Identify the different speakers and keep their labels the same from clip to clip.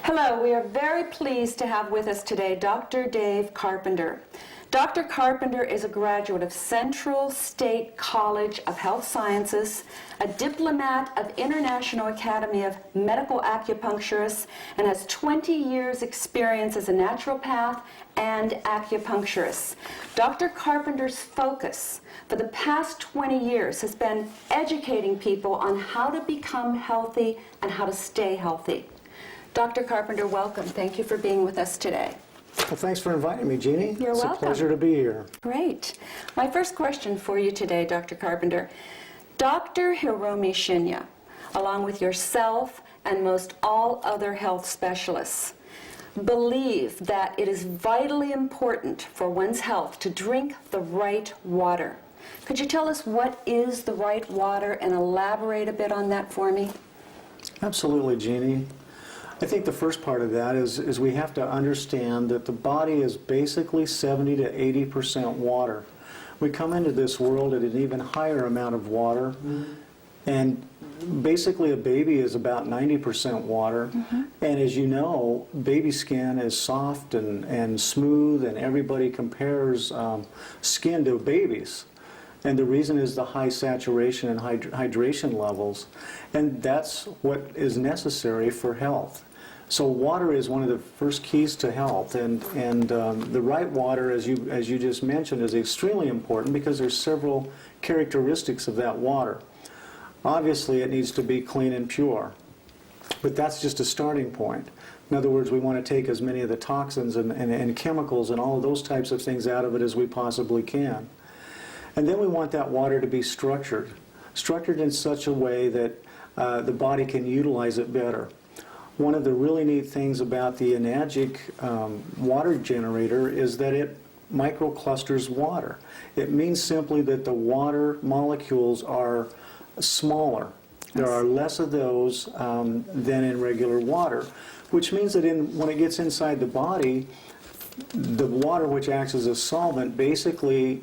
Speaker 1: Hello, we are very pleased to have with us today Dr. Dave Carpenter. Dr. Carpenter is a graduate of Central State College of Health Sciences, a diplomat of International Academy of Medical Acupuncturists, and has 20 years experience as a naturopath and acupuncturist. Dr. Carpenter's focus for the past 20 years has been educating people on how to become healthy and how to stay healthy. Dr. Carpenter, welcome. Thank you for being with us today.
Speaker 2: Well, thanks for inviting me, Jeannie.
Speaker 1: You're welcome.
Speaker 2: It's a pleasure to be here.
Speaker 1: Great. My first question for you today, Dr. Carpenter. Dr. Hiromi Shinya, along with yourself and most all other health specialists, believe that it is vitally important for one's health to drink the right water. Could you tell us what is the right water and elaborate a bit on that for me?
Speaker 2: Absolutely, Jeannie. I think the first part of that is we have to understand that the body is basically 70 to 80% water. We come into this world at an even higher amount of water, and basically a baby is about 90% water. And as you know, baby skin is soft and smooth, and everybody compares skin to babies. And the reason is the high saturation and hydration levels. And that's what is necessary for health. So water is one of the first keys to health. And the right water, as you just mentioned, is extremely important because there's several characteristics of that water. Obviously, it needs to be clean and pure. But that's just a starting point. In other words, we want to take as many of the toxins and chemicals and all of those types of things out of it as we possibly can. And then we want that water to be structured in such a way that the body can utilize it better. One of the really neat things about the Enagic water generator is that it microclusters water. It means simply that the water molecules are smaller. There are less of those than in regular water, which means that when it gets inside the body, the water, which acts as a solvent, basically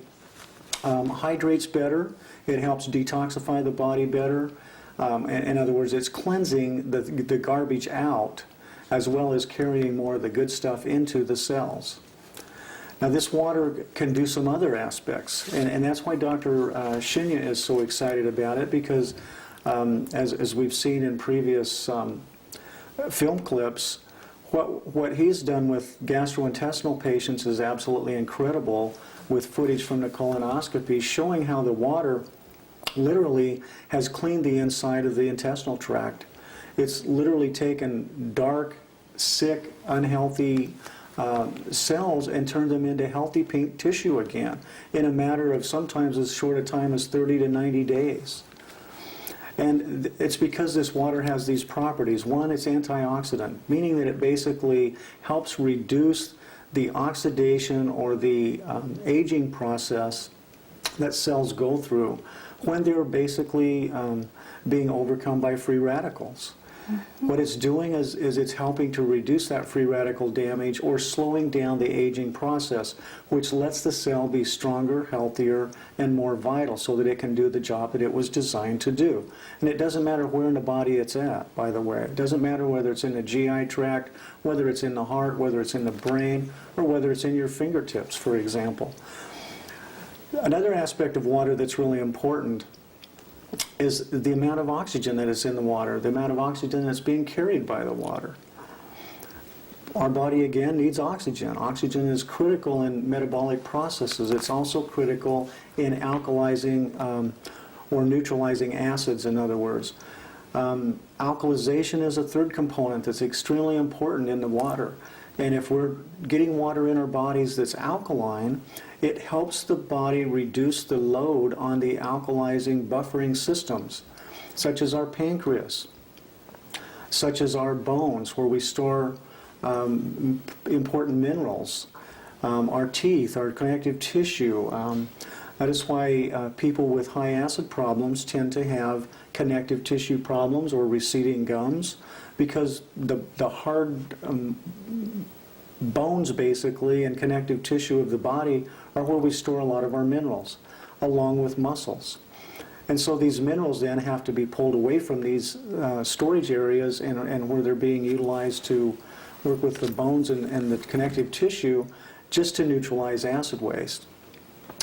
Speaker 2: hydrates better. It helps detoxify the body better. In other words, it's cleansing the garbage out as well as carrying more of the good stuff into the cells. Now this water can do some other aspects, and that's why Dr. Shinya is so excited about it, because as we've seen in previous film clips, what he's done with gastrointestinal patients is absolutely incredible, with footage from the colonoscopy showing how the water literally has cleaned the inside of the intestinal tract. It's literally taken dark, sick, unhealthy cells and turned them into healthy pink tissue again in a matter of sometimes as short a time as 30 to 90 days. And it's because this water has these properties. One, it's antioxidant, meaning that it basically helps reduce the oxidation or the aging process that cells go through when they're basically being overcome by free radicals. What it's doing is it's helping to reduce that free radical damage or slowing down the aging process, which lets the cell be stronger, healthier, and more vital so that it can do the job that it was designed to do. And it doesn't matter where in the body it's at, by the way. It doesn't matter whether it's in the GI tract, whether it's in the heart, whether it's in the brain, or whether it's in your fingertips, for example. Another aspect of water that's really important is the amount of oxygen that is in the water, the amount of oxygen that's being carried by the water. Our body, again, needs oxygen. Oxygen is critical in metabolic processes. It's also critical in alkalizing or neutralizing acids, in other words. Alkalization is a third component that's extremely important in the water. And if we're getting water in our bodies that's alkaline, it helps the body reduce the load on the alkalizing buffering systems, such as our pancreas, such as our bones, where we store important minerals, our teeth, our connective tissue. That is why people with high acid problems tend to have connective tissue problems or receding gums, because the hard bones, basically, and connective tissue of the body are where we store a lot of our minerals, along with muscles. And so these minerals then have to be pulled away from these storage areas and where they're being utilized to work with the bones and the connective tissue just to neutralize acid waste.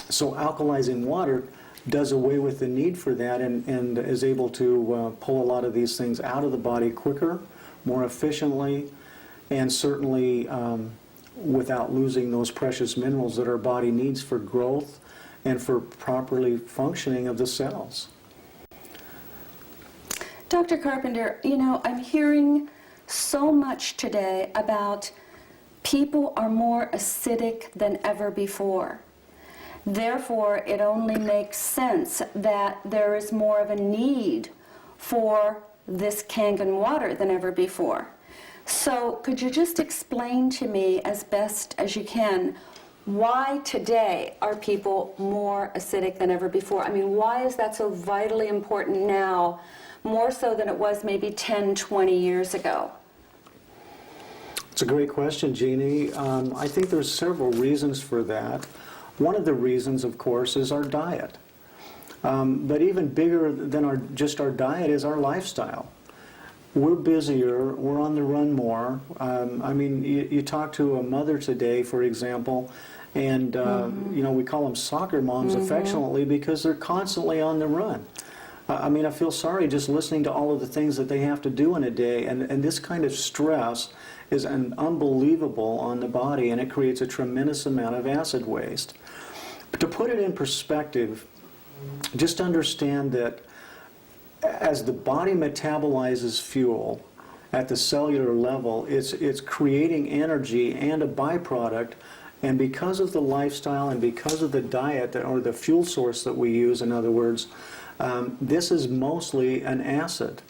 Speaker 2: So alkalizing water does away with the need for that and is able to pull a lot of these things out of the body quicker, more efficiently, and certainly without losing those precious minerals that our body needs for growth and for properly functioning of the cells.
Speaker 1: Dr. Carpenter, you know, I'm hearing so much today about people are more acidic than ever before. Therefore, it only makes sense that there is more of a need for this Kangen water than ever before. So could you just explain to me as best as you can why today are people more acidic than ever before? I mean, why is that so vitally important now, more so than it was maybe 10, 20 years ago?
Speaker 2: It's a great question, Jeannie. I think there's several reasons for that. One of the reasons, of course, is our diet. But even bigger than just our diet is our lifestyle. We're busier, we're on the run more. I mean, you talk to a mother today, for example, and you know, we call them soccer moms affectionately because they're constantly on the run. I mean, I feel sorry just listening to all of the things that they have to do in a day, and this kind of stress is unbelievable on the body, and it creates a tremendous amount of acid waste. But to put it in perspective, just understand that as the body metabolizes fuel at the cellular level, it's creating energy and a byproduct, and because of the lifestyle and because of the diet or the fuel source that we use, in other words, this is mostly an acid.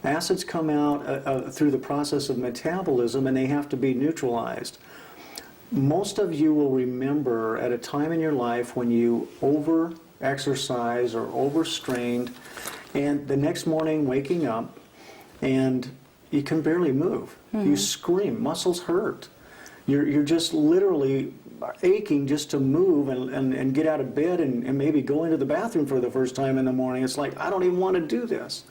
Speaker 2: Acids come out through the process of metabolism, and they have to be neutralized. Most of you will remember at a time in your life when you over-exercised or overstrained, and the next morning waking up and you can barely move. You scream, muscles hurt. You're just literally aching just to move and get out of bed and maybe go into the bathroom for the first time in the morning. It's like, I don't even want to do this.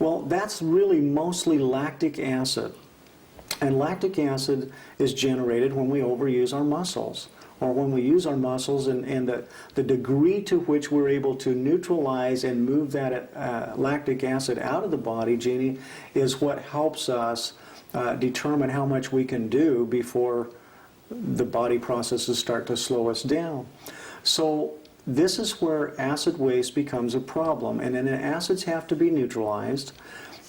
Speaker 2: Well, that's really mostly lactic acid. And lactic acid is generated when we overuse our muscles, or when we use our muscles, and the degree to which we're able to neutralize and move that lactic acid out of the body, Jeannie, is what helps us determine how much we can do before the body processes start to slow us down. So this is where acid waste becomes a problem, and then the acids have to be neutralized.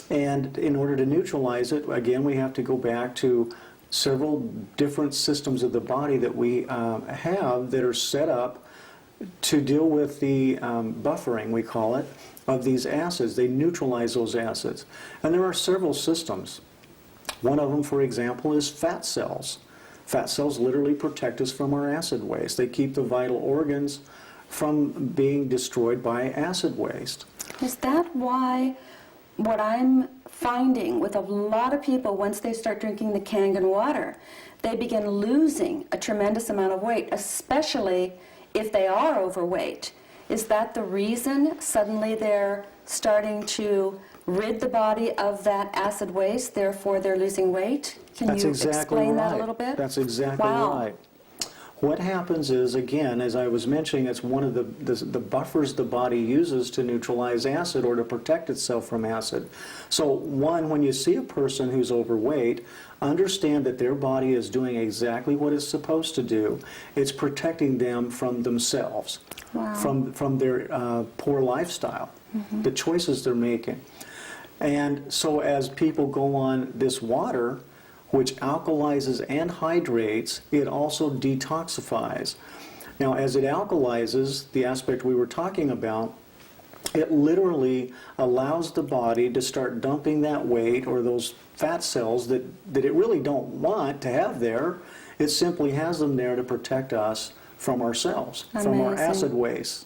Speaker 2: And in order to neutralize it, again, we have to go back to several different systems of the body that we have that are set up to deal with the buffering, we call it, of these acids. They neutralize those acids. And there are several systems. One of them, for example, is fat cells. Fat cells literally protect us from our acid waste. They keep the vital organs from being destroyed by acid waste.
Speaker 1: Is that why what I'm finding with a lot of people, once they start drinking the Kangen water, they begin losing a tremendous amount of weight, especially if they are overweight? Is that the reason suddenly they're starting to rid the body of that acid waste, therefore they're losing weight? Can you explain that a little bit?
Speaker 2: That's exactly right. What happens is, again, as I was mentioning, it's one of the buffers the body uses to neutralize acid or to protect itself from acid. So one, when you see a person who's overweight, understand that their body is doing exactly what it's supposed to do. It's protecting them from themselves, from their poor lifestyle, the choices they're making. And so as people go on this water, which alkalizes and hydrates, it also detoxifies. Now, as it alkalizes, the aspect we were talking about, it literally allows the body to start dumping that weight or those fat cells that it really don't want to have there. It simply has them there to protect us from ourselves, from our acid waste.